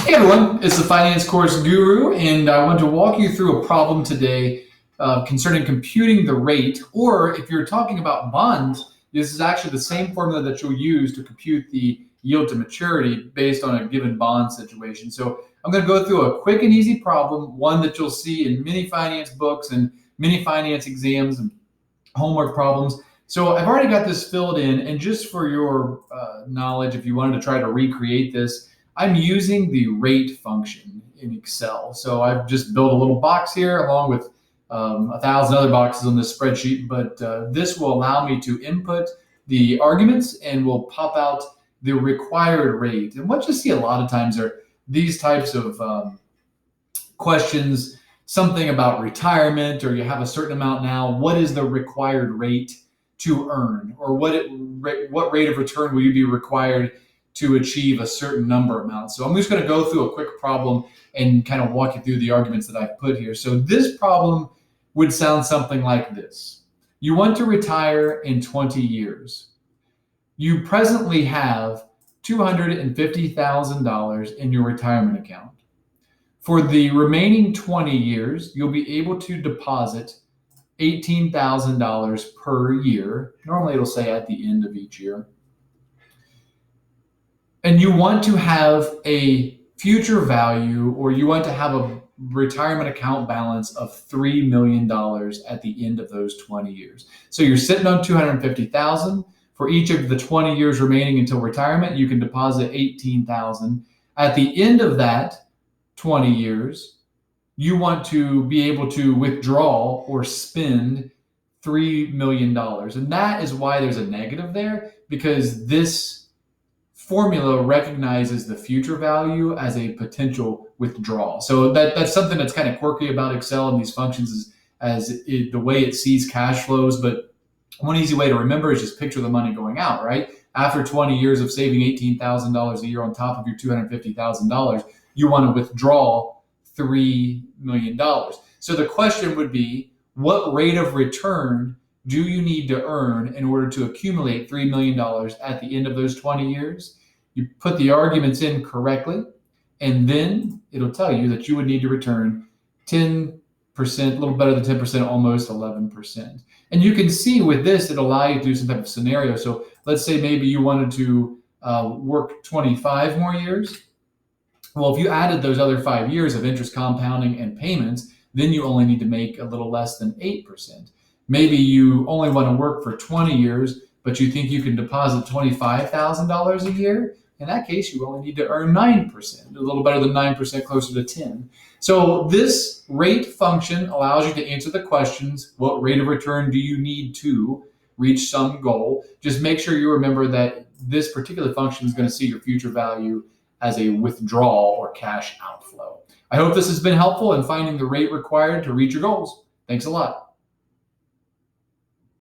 Hey everyone, it's the Finance Course Guru, and I want to walk you through a problem today concerning computing the rate, or if you're talking about bonds, this is actually the same formula that you'll use to compute the yield to maturity based on a given bond situation. So I'm going to go through a quick and easy problem, one that you'll see in many finance books and many finance exams and homework problems. So I've already got this filled in, and just for your knowledge, if you wanted to try to recreate this, I'm using the rate function in Excel. So I've just built a little box here along with 1,000 other boxes on this spreadsheet, but this will allow me to input the arguments and will pop out the required rate. And what you see a lot of times are these types of questions, something about retirement, or you have a certain amount now, what is the required rate to earn, or what rate of return will you be required to achieve a certain number amount. So I'm just going to go through a quick problem and kind of walk you through the arguments that I've put here. So this problem would sound something like this. You want to retire in 20 years. You presently have $250,000 in your retirement account. For the remaining 20 years, you'll be able to deposit $18,000 per year. Normally it'll say at the end of each year. And you want to have a future value, or you want to have a retirement account balance of $3 million at the end of those 20 years. So you're sitting on $250,000. For each of the 20 years remaining until retirement, you can deposit $18,000. At the end of that 20 years, you want to be able to withdraw or spend $3 million. And that is why there's a negative there, because this formula recognizes the future value as a potential withdrawal. So that's something that's kind of quirky about Excel and these functions is the way it sees cash flows. But one easy way to remember is just picture the money going out, right? After 20 years of saving $18,000 a year on top of your $250,000, you want to withdraw $3 million. So the question would be, what rate of return do you need to earn in order to accumulate $3 million at the end of those 20 years? You put the arguments in correctly, and then it'll tell you that you would need to return 10%, a little better than 10%, almost 11%. And you can see with this, it'll allow you to do some type of scenario. So let's say maybe you wanted to work 25 more years. Well, if you added those other 5 years of interest compounding and payments, then you only need to make a little less than 8%. Maybe you only want to work for 20 years, but you think you can deposit $25,000 a year. In that case, you only need to earn 9%, a little better than 9%, closer to 10. So this rate function allows you to answer the questions, what rate of return do you need to reach some goal? Just make sure you remember that this particular function is going to see your future value as a withdrawal or cash outflow. I hope this has been helpful in finding the rate required to reach your goals. Thanks a lot.